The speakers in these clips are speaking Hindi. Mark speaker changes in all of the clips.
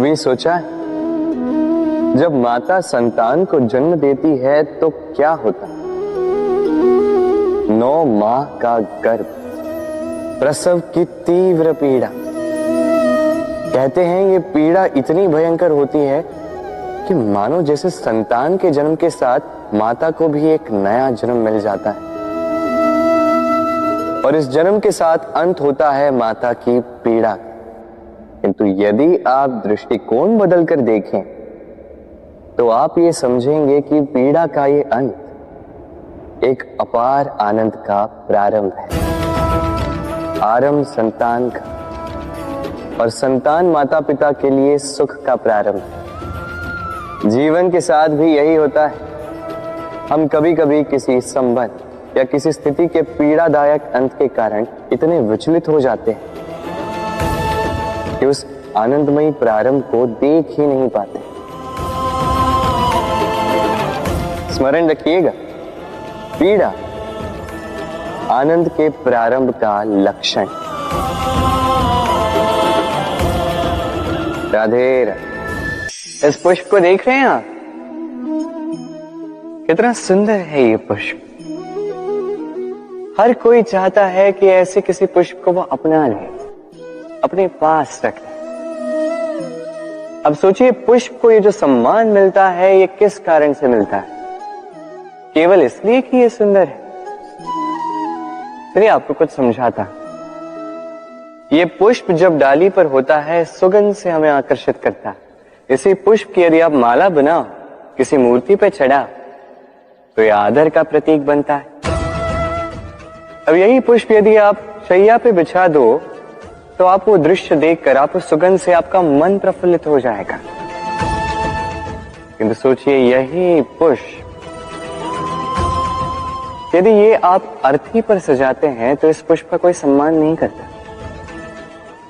Speaker 1: कभी सोचा है जब माता संतान को जन्म देती है तो क्या होता है? 9 माह का गर्भ, प्रसव की तीव्र पीड़ा। कहते हैं ये पीड़ा इतनी भयंकर होती है कि मानो जैसे संतान के जन्म के साथ माता को भी एक नया जन्म मिल जाता है और इस जन्म के साथ अंत होता है माता की पीड़ा। किंतु यदि आप दृष्टिकोण बदलकर देखें तो आप ये समझेंगे कि पीड़ा का ये अंत एक अपार आनंद का प्रारंभ है। आरंभ संतान का और संतान माता पिता के लिए सुख का प्रारंभ है। जीवन के साथ भी यही होता है। हम कभी कभी किसी संबंध या किसी स्थिति के पीड़ादायक अंत के कारण इतने विचलित हो जाते हैं कि उस आनंदमयी प्रारंभ को देख ही नहीं पाते। स्मरण रखिएगा, पीड़ा आनंद के प्रारंभ का लक्षण। राधे राधे। इस पुष्प को देख रहे हैं आप? कितना सुंदर है ये पुष्प। हर कोई चाहता है कि ऐसे किसी पुष्प को वो अपना ले, अपने पास रख ले। अब सोचिए, पुष्प को ये जो सम्मान मिलता है ये किस कारण से मिलता है? केवल इसलिए कि ये सुंदर है? चलिए आपको कुछ समझाता। ये पुष्प जब डाली पर होता है सुगंध से हमें आकर्षित करता है। इसी पुष्प की यदि आप माला बनाओ, किसी मूर्ति पर चढ़ाओ तो यह आदर का प्रतीक बनता है। अब यही पुष्प यदि आप शैया पे बिछा दो तो आप वो दृश्य देखकर, आप उस सुगंध से आपका मन प्रफुल्लित हो जाएगा। किंतु सोचिए, यही पुष्प यदि ये आप अर्थी पर सजाते हैं तो इस पुष्प का कोई सम्मान नहीं करता।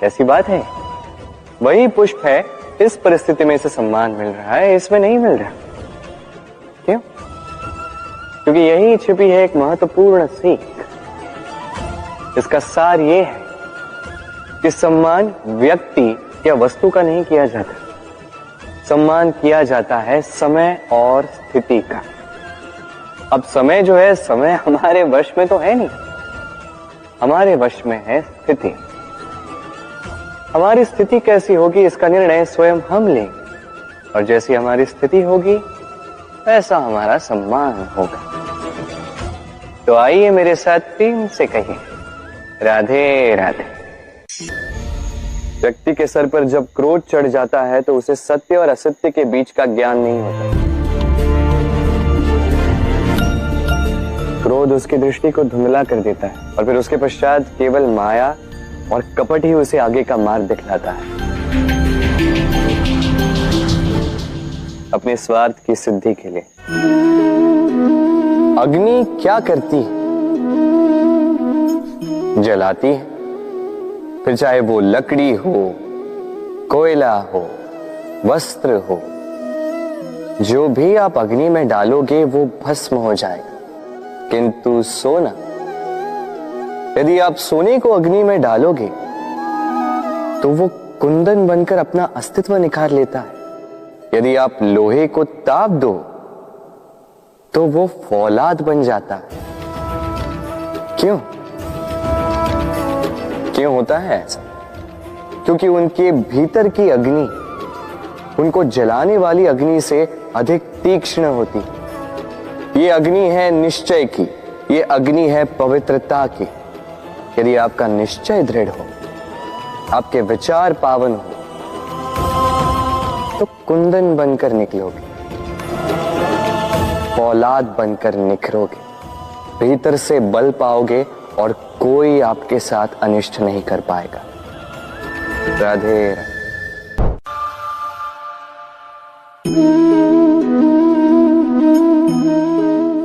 Speaker 1: कैसी बात है? वही पुष्प है, इस परिस्थिति में इसे सम्मान मिल रहा है, इसमें नहीं मिल रहा। क्यों? क्योंकि यही छिपी है एक महत्वपूर्ण सीख। इसका सार ये है कि सम्मान व्यक्ति या वस्तु का नहीं किया जाता, सम्मान किया जाता है समय और स्थिति का। अब समय जो है, समय हमारे वश में तो है नहीं, हमारे वश में है स्थिति। हमारी स्थिति कैसी होगी इसका निर्णय स्वयं हम लेंगे और जैसी हमारी स्थिति होगी वैसा हमारा सम्मान होगा। तो आइए मेरे साथ प्रेम से कहिए, राधे राधे। व्यक्ति के सर पर जब क्रोध चढ़ जाता है तो उसे सत्य और असत्य के बीच का ज्ञान नहीं होता। क्रोध उसकी दृष्टि को धुंधला कर देता है और फिर उसके पश्चात केवल माया और कपट ही उसे आगे का मार्ग दिखलाता है, अपने स्वार्थ की सिद्धि के लिए। अग्नि क्या करती है? जलाती है, फिर चाहे वो लकड़ी हो, कोयला हो, वस्त्र हो, जो भी आप अग्नि में डालोगे वो भस्म हो जाएगा। किंतु सोना, यदि आप सोने को अग्नि में डालोगे तो वो कुंदन बनकर अपना अस्तित्व निखार लेता है। यदि आप लोहे को ताप दो तो वो फौलाद बन जाता है। क्यों? क्यों होता है ऐसा? क्योंकि उनके भीतर की अग्नि उनको जलाने वाली अग्नि से अधिक तीक्ष्ण होती। ये अग्नि है निश्चय की, ये अग्नि है पवित्रता की। यदि आपका निश्चय दृढ़ हो, आपके विचार पावन हो, तो कुंदन बनकर निकलोगे, फौलाद बनकर निखरोगे, भीतर से बल पाओगे और कोई आपके साथ अनिष्ट नहीं कर पाएगा। राधे राधे।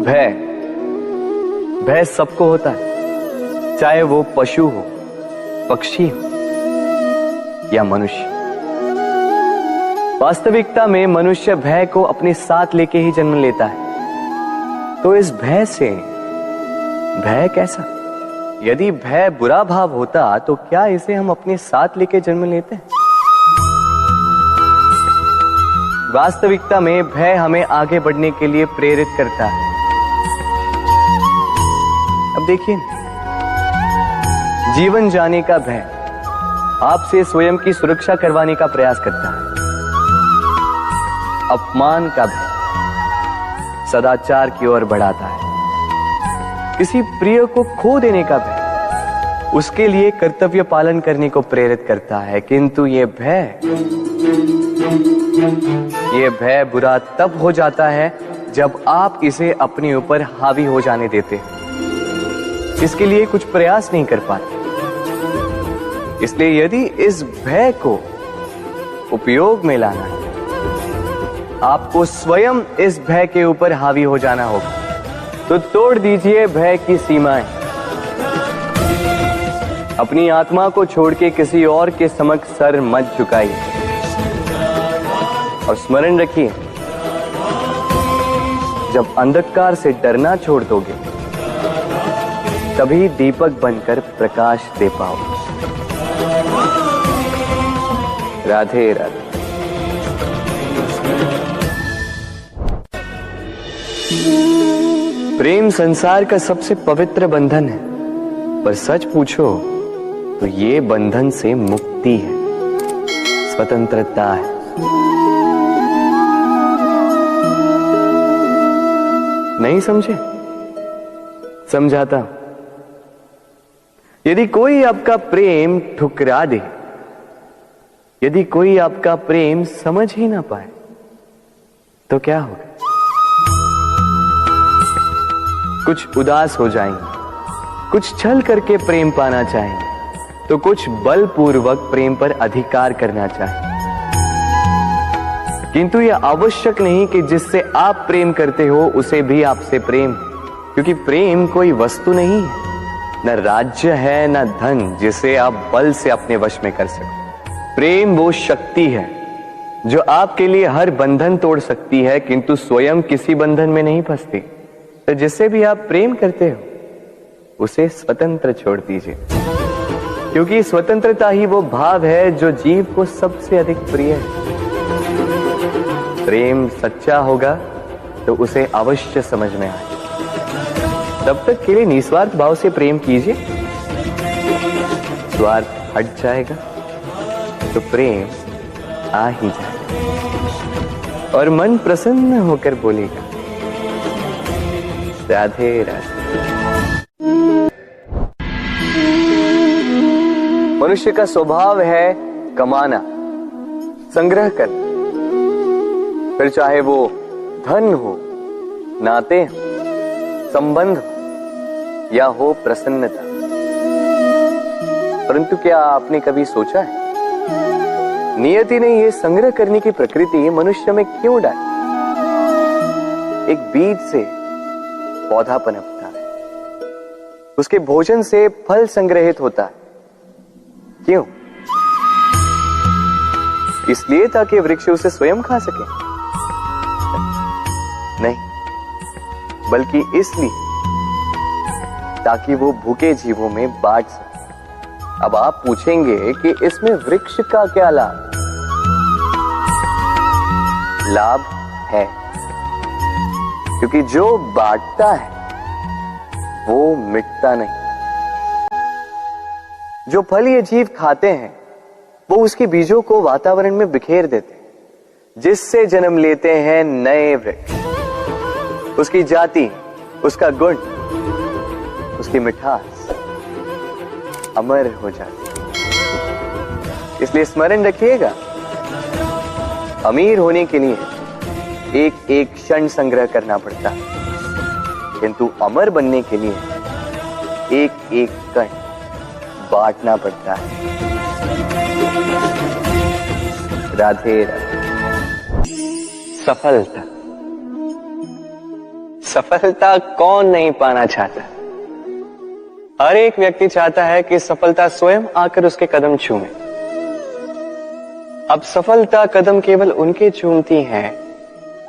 Speaker 1: भय, भय सबको होता है, चाहे वो पशु हो, पक्षी हो या मनुष्य। वास्तविकता में मनुष्य भय को अपने साथ लेके ही जन्म लेता है। तो इस भय से, भय कैसा? यदि भय बुरा भाव होता तो क्या इसे हम अपने साथ लेके जन्म लेते हैं? वास्तविकता में भय हमें आगे बढ़ने के लिए प्रेरित करता है। अब देखिए, जीवन जाने का भय आपसे स्वयं की सुरक्षा करवाने का प्रयास करता है। अपमान का भय सदाचार की ओर बढ़ाता है। किसी प्रिय को खो देने का भय उसके लिए कर्तव्य पालन करने को प्रेरित करता है। किंतु ये भय बुरा तब हो जाता है जब आप इसे अपने ऊपर हावी हो जाने देते हैं, इसके लिए कुछ प्रयास नहीं कर पाते। इसलिए यदि इस भय को उपयोग में लाना है, आपको स्वयं इस भय के ऊपर हावी हो जाना होगा। तो तोड़ दीजिए भय की सीमाएं। अपनी आत्मा को छोड़ के किसी और के समक्ष सर मत झुकाइए और स्मरण रखिए, जब अंधकार से डरना छोड़ दोगे तभी दीपक बनकर प्रकाश दे पाओगे। राधे राधे। प्रेम संसार का सबसे पवित्र बंधन है, पर सच पूछो तो ये बंधन से मुक्ति है, स्वतंत्रता है। नहीं समझे? समझाता हूं। यदि कोई आपका प्रेम ठुकरा दे, यदि कोई आपका प्रेम समझ ही ना पाए, तो क्या होगा? कुछ उदास हो जाएंगे, कुछ छल करके प्रेम पाना चाहेंगे, तो कुछ बलपूर्वक प्रेम पर अधिकार करना चाहेंगे। किंतु यह आवश्यक नहीं कि जिससे आप प्रेम करते हो उसे भी आपसे प्रेम, क्योंकि प्रेम कोई वस्तु नहीं है, न राज्य है, न धन जिसे आप बल से अपने वश में कर सको। प्रेम वो शक्ति है जो आपके लिए हर बंधन तोड़ सकती है, किंतु स्वयं किसी बंधन में नहीं फंसती। तो जिससे भी आप प्रेम करते हो उसे स्वतंत्र छोड़ दीजिए, क्योंकि स्वतंत्रता ही वो भाव है जो जीव को सबसे अधिक प्रिय है। प्रेम सच्चा होगा तो उसे अवश्य समझ में आए। तब तक के लिए निस्वार्थ भाव से प्रेम कीजिए, स्वार्थ हट जाएगा तो प्रेम आ ही जाएगा और मन प्रसन्न होकर बोलेगा, राधे राधे। मनुष्य का स्वभाव है कमाना, संग्रह करना, फिर चाहे वो धन हो, नाते हो, संबंध हो या हो प्रसन्नता। परंतु क्या आपने कभी सोचा है, नियति ने यह संग्रह करने की प्रकृति मनुष्य में क्यों डाली? एक बीज से पौधा पनपता है, उसके भोजन से फल संग्रहित होता है। क्यों? इसलिए ताकि वृक्ष उसे स्वयं खा सके? नहीं, बल्कि इसलिए ताकि वो भूखे जीवों में बांट सके। अब आप पूछेंगे कि इसमें वृक्ष का क्या लाभ? लाभ है, क्योंकि जो बांटता है वो मिटता नहीं। जो फल ये जीव खाते हैं वो उसके बीजों को वातावरण में बिखेर देते हैं, जिससे जन्म लेते हैं नए वृक्ष। उसकी जाति, उसका गुण, उसकी मिठास अमर हो जाती है। इसलिए स्मरण रखिएगा, अमीर होने के लिए एक एक क्षण संग्रह करना पड़ता है, किंतु अमर बनने के लिए एक एक कण बांटना पड़ता है। राधे राधे। सफलता, सफलता कौन नहीं पाना चाहता? हर एक व्यक्ति चाहता है कि सफलता स्वयं आकर उसके कदम छूए। अब सफलता कदम केवल उनके चूमती हैं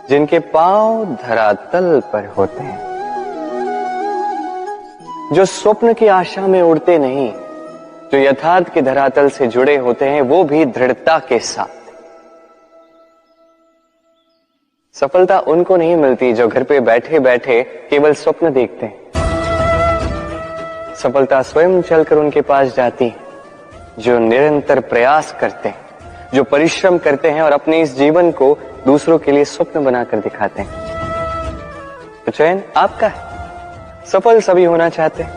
Speaker 1: जिनके पांव धरातल पर होते हैं, जो स्वप्न की आशा में उड़ते नहीं, जो यथार्थ के धरातल से जुड़े होते हैं, वो भी दृढ़ता के साथ। सफलता उनको नहीं मिलती जो घर पे बैठे बैठे केवल स्वप्न देखते हैं। सफलता स्वयं चलकर उनके पास जाती है, जो निरंतर प्रयास करते हैं, जो परिश्रम करते हैं और अपने इस जीवन को दूसरों के लिए स्वप्न बनाकर दिखाते हैं। तो चयन आपका है। सफल सभी होना चाहते हैं,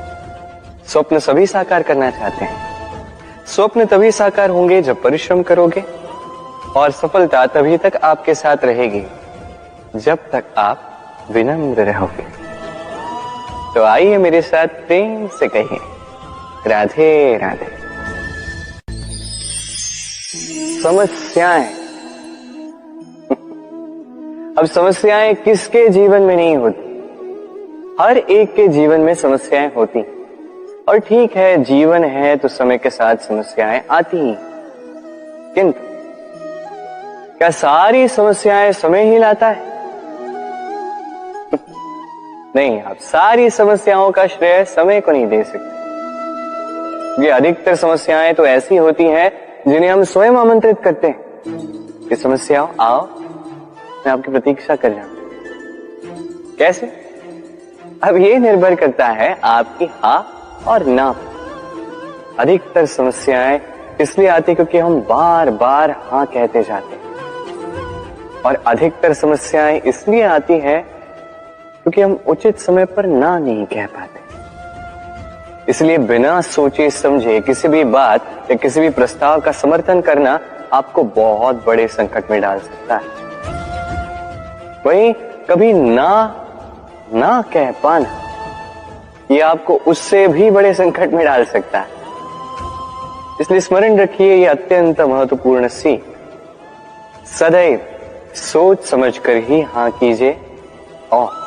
Speaker 1: स्वप्न सभी साकार करना चाहते हैं। स्वप्न तभी साकार होंगे जब परिश्रम करोगे, और सफलता तभी तक आपके साथ रहेगी जब तक आप विनम्र रहोगे। तो आइए मेरे साथ प्रेम से कहिए, राधे राधे। समस्याएं। अब समस्याएं किसके जीवन में नहीं होती? हर एक के जीवन में समस्याएं होती। और ठीक है, जीवन है तो समय के साथ समस्याएं आती ही। किंतु क्या सारी समस्याएं समय ही लाता है? नहीं, आप सारी समस्याओं का श्रेय समय को नहीं दे सकते। ये अधिकतर समस्याएं तो ऐसी होती हैं जिन्हें हम स्वयं आमंत्रित करते हैं कि समस्याओं आओ, मैं आपकी प्रतीक्षा कर रहा हूं। कैसे? अब ये निर्भर करता है आपकी हाँ और ना। अधिकतर समस्याएं इसलिए आती क्योंकि हम बार बार हाँ कहते जाते हैं, और अधिकतर समस्याएं इसलिए आती हैं क्योंकि हम उचित समय पर ना नहीं कह पाते। इसलिए बिना सोचे समझे किसी भी बात या किसी भी प्रस्ताव का समर्थन करना आपको बहुत बड़े संकट में डाल सकता है। वहीं कभी ना कह पाना ये आपको उससे भी बड़े संकट में डाल सकता है। इसलिए स्मरण रखिए, ये अत्यंत महत्वपूर्ण सीख। सदैव सोच समझकर ही हाँ कीजिए और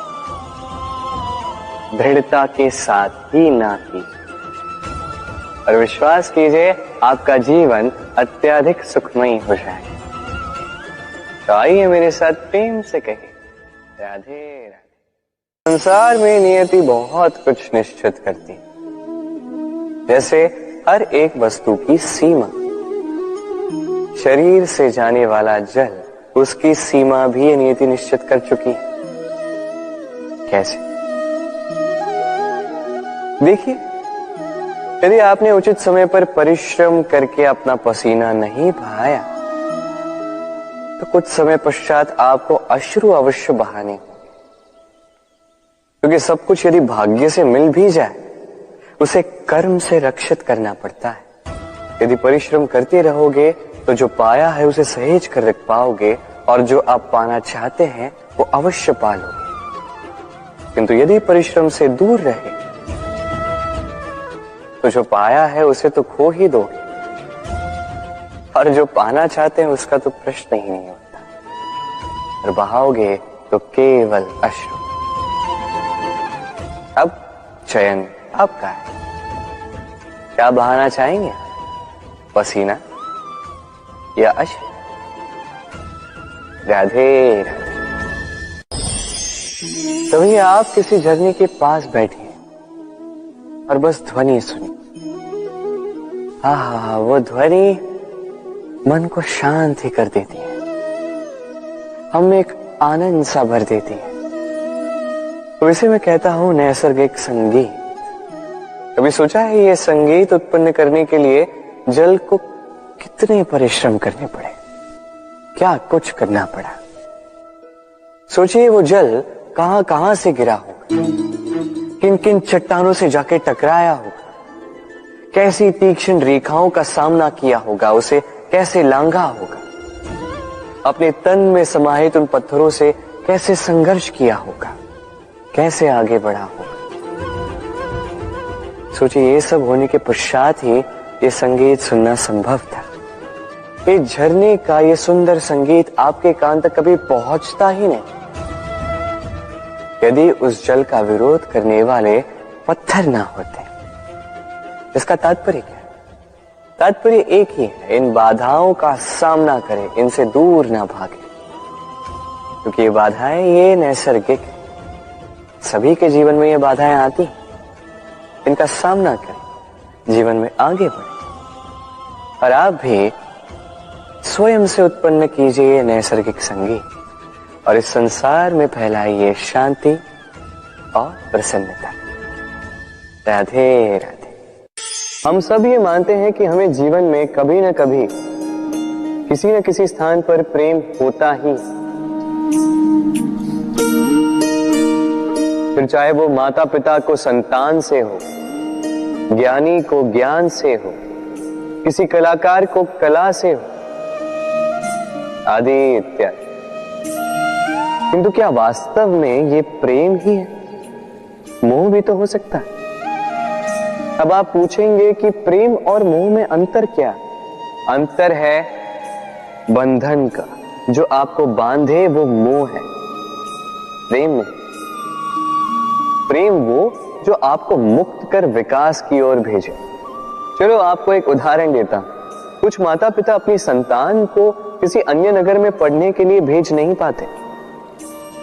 Speaker 1: दृढ़ता के साथ ही ना कीजिए, और विश्वास कीजिए आपका जीवन अत्यधिक सुखमयी हो जाएगा। तो आइए मेरे साथ प्रेम से कहिए, राधे राधे। संसार में नियति बहुत कुछ निश्चित करती है, जैसे हर एक वस्तु की सीमा। शरीर से जाने वाला जल, उसकी सीमा भी ये नियति निश्चित कर चुकी है। कैसे? देखिए, यदि आपने उचित समय पर परिश्रम करके अपना पसीना नहीं बहाया तो कुछ समय पश्चात आपको अश्रु अवश्य बहाने, क्योंकि सब कुछ यदि भाग्य से मिल भी जाए उसे कर्म से रक्षित करना पड़ता है। यदि परिश्रम करते रहोगे तो जो पाया है उसे सहेज कर रख पाओगे, और जो आप पाना चाहते हैं वो अवश्य पालोगे। किंतु यदि परिश्रम से दूर रहे तो जो पाया है उसे तो खो ही दोगे, और जो पाना चाहते हैं उसका तो प्रश्न ही नहीं होता, और बहाओगे तो केवल अश्रु। अब चयन आपका है। क्या बहाना चाहेंगे? पसीना या अश्रु? राधे राधे। तभी आप किसी झरने के पास बैठिए और बस ध्वनि सुनिए। हाँ, वो ध्वनि मन को शांत ही कर देती है, हम एक आनंद सा भर देती है। तो इसे मैं कहता हूं नैसर्गिक संगीत। कभी सोचा है ये संगीत उत्पन्न करने के लिए जल को कितने परिश्रम करने पड़े, क्या कुछ करना पड़ा? सोचिए वो जल कहां कहां से गिरा होगा, किन किन चट्टानों से जाके टकराया होगा, कैसी तीक्ष्ण रेखाओं का सामना किया होगा, उसे कैसे लांघा होगा, अपने तन में समाहित उन पत्थरों से कैसे संघर्ष किया होगा, कैसे आगे बढ़ा होगा। सोचिए, ये सब होने के पश्चात ही ये संगीत सुनना संभव था। ये झरने का ये सुंदर संगीत आपके कान तक कभी पहुंचता ही नहीं यदि उस जल का विरोध करने वाले पत्थर ना होते। इसका तात्पर्य क्या है? तात्पर्य एक ही है, इन बाधाओं का सामना करें, इनसे दूर ना भागे, क्योंकि ये बाधाएं ये नैसर्गिक है। सभी के जीवन में ये बाधाएं आती हैं, इनका सामना करें, जीवन में आगे बढ़े। और आप भी स्वयं से उत्पन्न कीजिए नैसर्गिक संगीत, और इस संसार में फैलाइए शांति और प्रसन्नता। राधे राधे। हम सब ये मानते हैं कि हमें जीवन में कभी न कभी किसी न किसी स्थान पर प्रेम होता ही, फिर चाहे वो माता पिता को संतान से हो, ज्ञानी को ज्ञान से हो, किसी कलाकार को कला से हो, आदि इत्यादि। किंतु क्या वास्तव में ये प्रेम ही है? मोह भी तो हो सकता है। अब आप पूछेंगे कि प्रेम और मोह में अंतर क्या? अंतर है बंधन का। जो आपको बांधे वो मोह है, प्रेम नहीं। प्रेम वो जो आपको मुक्त कर विकास की ओर भेजे। चलो आपको एक उदाहरण देता हूं। कुछ माता पिता अपनी संतान को किसी अन्य नगर में पढ़ने के लिए भेज नहीं पाते,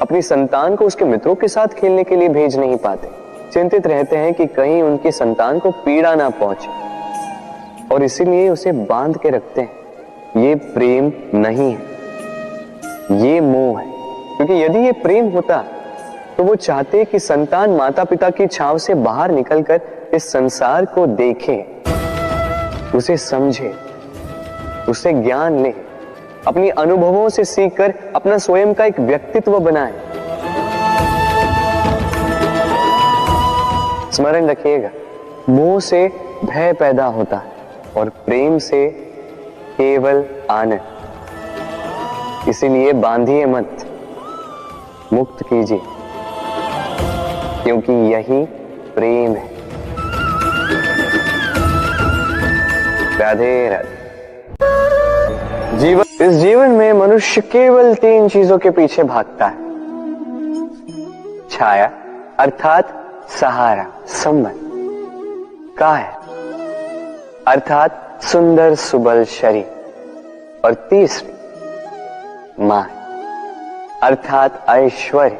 Speaker 1: अपनी संतान को उसके मित्रों के साथ खेलने के लिए भेज नहीं पाते। चिंतित रहते हैं कि कहीं उनकी संतान को पीड़ा ना पहुंचे, और इसीलिए उसे बांध के रखते हैं। ये प्रेम नहीं है, ये मोह है। क्योंकि यदि ये प्रेम होता तो वो चाहते कि संतान माता पिता की छांव से बाहर निकलकर इस संसार को देखे, उसे समझे, उसे ज्ञान ले, अपनी अनुभवों से सीखकर अपना स्वयं का एक व्यक्तित्व बनाए। स्मरण रखिएगा, मोह से भय पैदा होता है और प्रेम से केवल आनंद। इसीलिए बांधिए मत, मुक्त कीजिए, क्योंकि यही प्रेम है। राधे राधे। इस जीवन में मनुष्य केवल 3 चीजों के पीछे भागता है। छाया अर्थात सहारा, संबंध, काया अर्थात सुंदर सुबल शरीर, और तीसरी मान अर्थात ऐश्वर्य।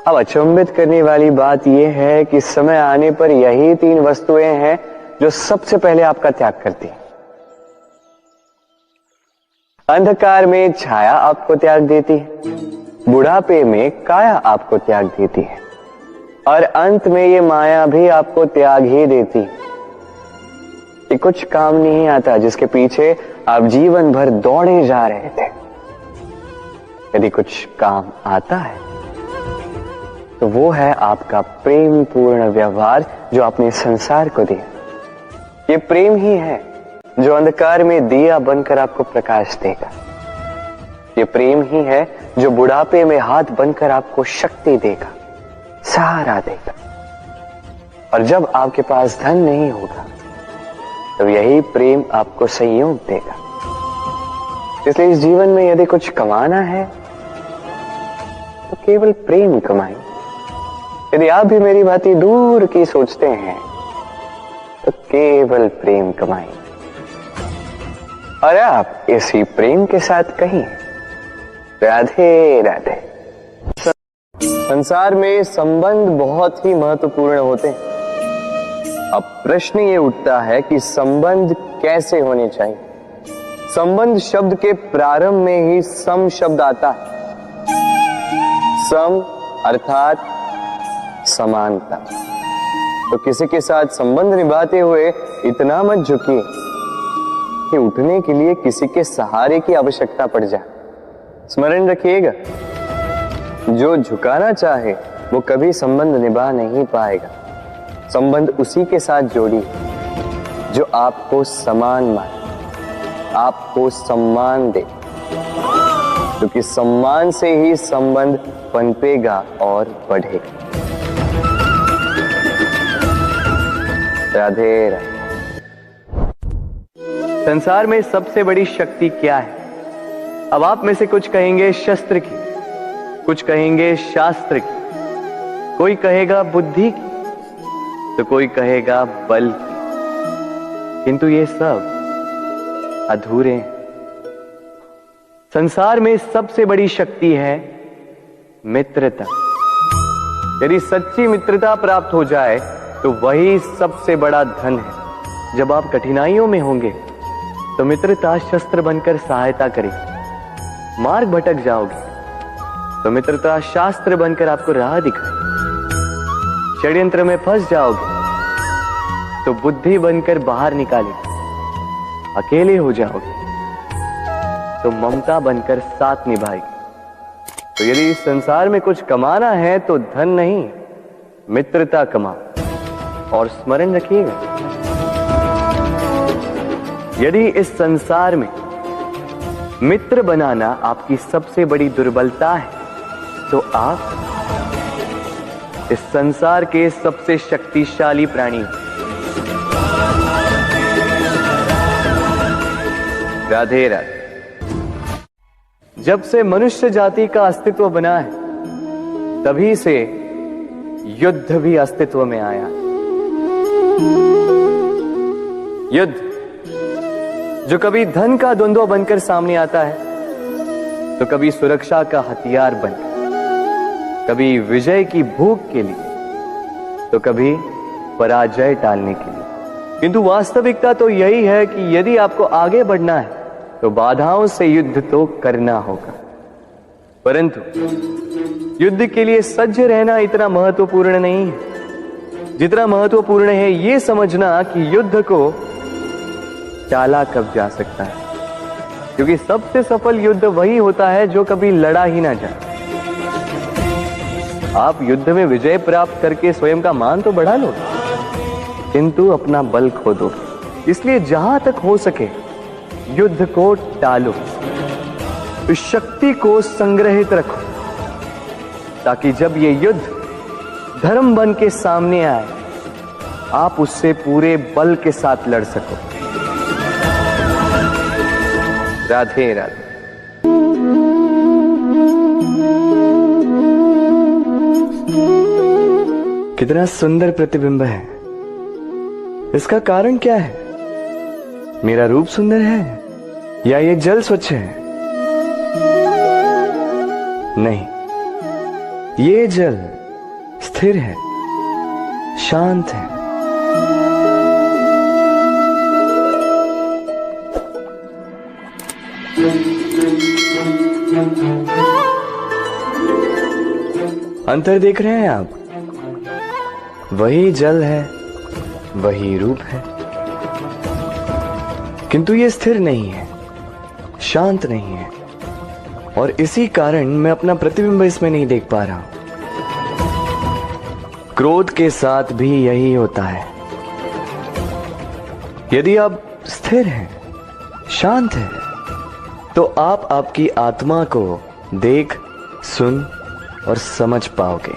Speaker 1: अब अचंभित करने वाली बात यह है कि समय आने पर यही 3 वस्तुएं हैं जो सबसे पहले आपका त्याग करती है। अंधकार में छाया आपको त्याग देती है, बुढ़ापे में काया आपको त्याग देती है, और अंत में ये माया भी आपको त्याग ही देती है। ये कुछ काम नहीं आता जिसके पीछे आप जीवन भर दौड़े जा रहे थे। यदि कुछ काम आता है तो वो है आपका प्रेम पूर्ण व्यवहार जो आपने संसार को दिया। ये प्रेम ही है जो अंधकार में दिया बनकर आपको प्रकाश देगा। ये प्रेम ही है जो बुढ़ापे में हाथ बनकर आपको शक्ति देगा, सहारा देगा। और जब आपके पास धन नहीं होगा तो यही प्रेम आपको संयोग देगा। इसलिए इस जीवन में यदि कुछ कमाना है तो केवल प्रेम कमाएं। यदि आप भी मेरी भांति दूर की सोचते हैं तो केवल प्रेम कमाएं, और आप इसी प्रेम के साथ कहीं राधे राधे। संसार में संबंध बहुत ही महत्वपूर्ण होते हैं। अब प्रश्न ये उठता है कि संबंध कैसे होने चाहिए। संबंध शब्द के प्रारंभ में ही सम शब्द आता है। सम अर्थात समानता। तो किसी के साथ संबंध निभाते हुए इतना मत झुकिए कि उठने के लिए किसी के सहारे की आवश्यकता पड़ जाए। स्मरण रखिएगा, जो झुकाना चाहे वो कभी संबंध निभा नहीं पाएगा। संबंध उसी के साथ जोड़ी जो आपको समान माने, आपको सम्मान दे, क्योंकि सम्मान से ही संबंध पनपेगा और बढ़ेगा। राधे राधे। संसार में सबसे बड़ी शक्ति क्या है? अब आप में से कुछ कहेंगे शस्त्र की, कुछ कहेंगे शास्त्र की, कोई कहेगा बुद्धि की, तो कोई कहेगा बल की। किंतु ये सब अधूरे हैं। संसार में सबसे बड़ी शक्ति है मित्रता। यदि सच्ची मित्रता प्राप्त हो जाए तो वही सबसे बड़ा धन है। जब आप कठिनाइयों में होंगे तो मित्रता शस्त्र बनकर सहायता करेगी। मार्ग भटक जाओगे तो मित्रता शास्त्र बनकर आपको राह दिखाए। षड्यंत्र में फंस जाओगे तो बुद्धि बनकर बाहर निकालेगी। अकेले हो जाओगे तो ममता बनकर साथ निभाएगी। तो यदि इस संसार में कुछ कमाना है तो धन नहीं, मित्रता कमाओ। और स्मरण रखिएगा, यदि इस संसार में मित्र बनाना आपकी सबसे बड़ी दुर्बलता है तो आप इस संसार के सबसे शक्तिशाली प्राणी हो। राधे राधे। जब से मनुष्य जाति का अस्तित्व बना है तभी से युद्ध भी अस्तित्व में आया। युद्ध जो कभी धन का द्वंद्व बनकर सामने आता है तो कभी सुरक्षा का हथियार बनकर, कभी विजय की भूख के लिए तो कभी पराजय टालने के लिए। किंतु वास्तविकता तो यही है कि यदि आपको आगे बढ़ना है तो बाधाओं से युद्ध तो करना होगा। परंतु युद्ध के लिए सज्ज रहना इतना महत्वपूर्ण नहीं है जितना महत्वपूर्ण है यह समझना कि युद्ध को टाला कब जा सकता है। क्योंकि सबसे सफल युद्ध वही होता है जो कभी लड़ा ही ना जाए। आप युद्ध में विजय प्राप्त करके स्वयं का मान तो बढ़ा लो, किंतु अपना बल खो दो। इसलिए जहां तक हो सके युद्ध को टालो, इस शक्ति को संग्रहित रखो, ताकि जब ये युद्ध धर्म बन के सामने आए आप उससे पूरे बल के साथ लड़ सको। राधे राधे। कितना सुंदर प्रतिबिंब है। इसका कारण क्या है? मेरा रूप सुंदर है या ये जल स्वच्छ है? नहीं, ये जल स्थिर है, शांत है। अंतर देख रहे हैं आप? वही जल है, वही रूप है, किंतु ये स्थिर नहीं है, शांत नहीं है। और इसी कारण मैं अपना प्रतिबिंब इसमें नहीं देख पा रहा हूं। क्रोध के साथ भी यही होता है। यदि आप स्थिर हैं, शांत हैं, तो आप आपकी आत्मा को देख, सुन और समझ पाओगे।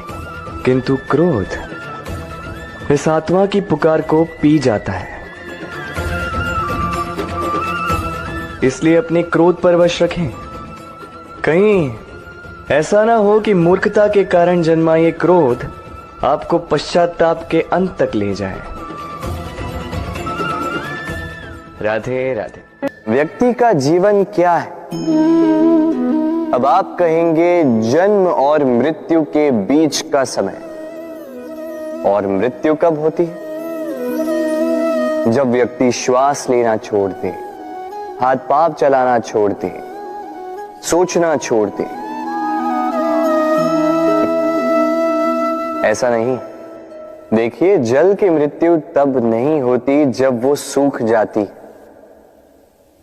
Speaker 1: किंतु क्रोध इस आत्मा की पुकार को पी जाता है। इसलिए अपने क्रोध पर वश रखें। कहीं ऐसा ना हो कि मूर्खता के कारण जन्मा ये क्रोध आपको पश्चाताप के अंत तक ले जाए। राधे राधे।
Speaker 2: व्यक्ति का जीवन क्या है? अब आप कहेंगे जन्म और मृत्यु के बीच का समय। और मृत्यु कब होती है? जब व्यक्ति श्वास लेना छोड़ दे, हाथ पांव चलाना छोड़ दे, सोचना छोड़ दे। ऐसा नहीं। देखिए, जल की मृत्यु तब नहीं होती जब वो सूख जाती।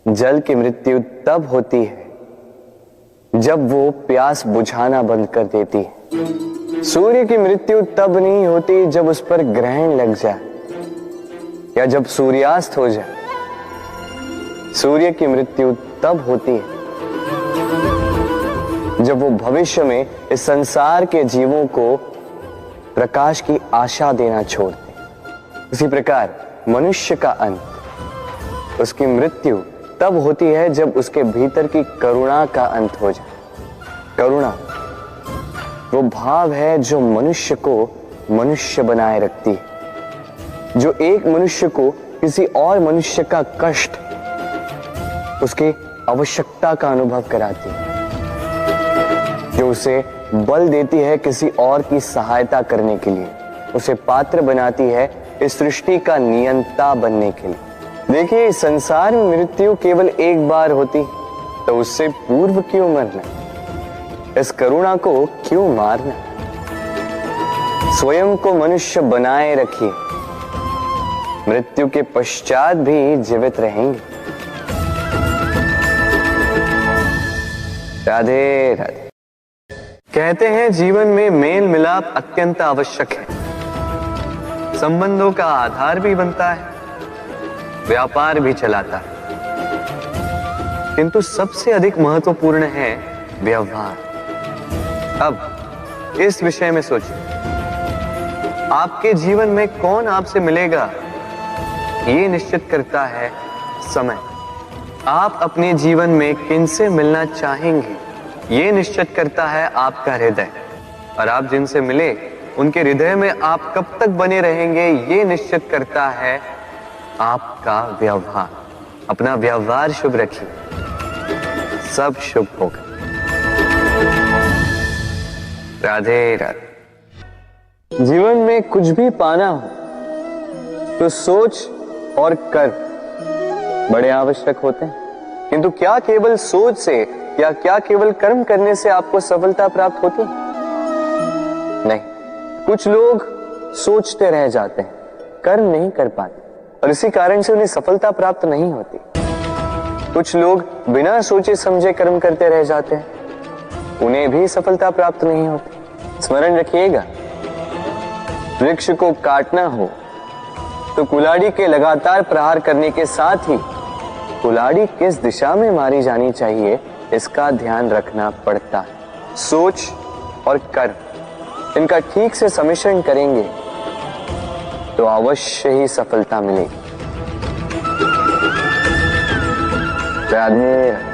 Speaker 2: जल की मृत्यु तब होती है जब वो प्यास बुझाना बंद कर देती है। सूर्य की मृत्यु तब नहीं होती जब उस पर ग्रहण लग जाए या जब सूर्यास्त हो जाए। सूर्य की मृत्यु तब होती है जब वो भविष्य में इस संसार के जीवों को प्रकाश की आशा देना छोड़ दे। उसी प्रकार मनुष्य का अंत, उसकी मृत्यु तब होती है जब उसके भीतर की करुणा का अंत हो जाए। करुणा वो भाव है जो मनुष्य को मनुष्य बनाए रखती है, जो एक मनुष्य को किसी और मनुष्य का कष्ट, उसके आवश्यकता का अनुभव कराती है, जो उसे बल देती है किसी और की सहायता करने के लिए, उसे पात्र बनाती है इस सृष्टि का नियंता बनने के लिए। देखिए, संसार में मृत्यु केवल एक बार होती, तो उससे पूर्व क्यों मरना? इस करुणा को क्यों मारना? स्वयं को मनुष्य बनाए रखिए, मृत्यु के पश्चात भी जीवित रहेंगे। राधे राधे। कहते हैं जीवन में मेल मिलाप अत्यंत आवश्यक है, संबंधों का आधार भी बनता है, व्यापार भी चलाता है, किंतु सबसे अधिक महत्वपूर्ण है व्यवहार। अब इस विषय में सोचिए, आपके जीवन में कौन आपसे मिलेगा ये निश्चित करता है समय। आप अपने जीवन में किनसे मिलना चाहेंगे ये निश्चित करता है आपका हृदय, और आप जिनसे मिले उनके हृदय में आप कब तक बने रहेंगे ये निश्चित करता है आपका व्यवहार। अपना व्यवहार शुभ रखिए, सब शुभ होगा। राधे राधे। जीवन में कुछ भी पाना हो तो सोच और कर्म बड़े आवश्यक होते हैं, किंतु क्या केवल सोच से या क्या केवल कर्म करने से आपको सफलता प्राप्त होती है? नहीं, कुछ लोग सोचते रह जाते हैं, कर्म नहीं कर पाते, और इसी कारण से उन्हें सफलता प्राप्त नहीं होती। कुछ लोग बिना सोचे समझे कर्म करते रह जाते हैं, उन्हें भी सफलता प्राप्त नहीं होती। स्मरण रखिएगा, वृक्ष को काटना हो तो कुल्हाड़ी के लगातार प्रहार करने के साथ ही कुल्हाड़ी किस दिशा में मारी जानी चाहिए इसका ध्यान रखना पड़ता है। सोच और कर्म इनका ठीक से सम्मिश्रण करेंगे तो अवश्य ही सफलता मिलेगी। राधे राधे।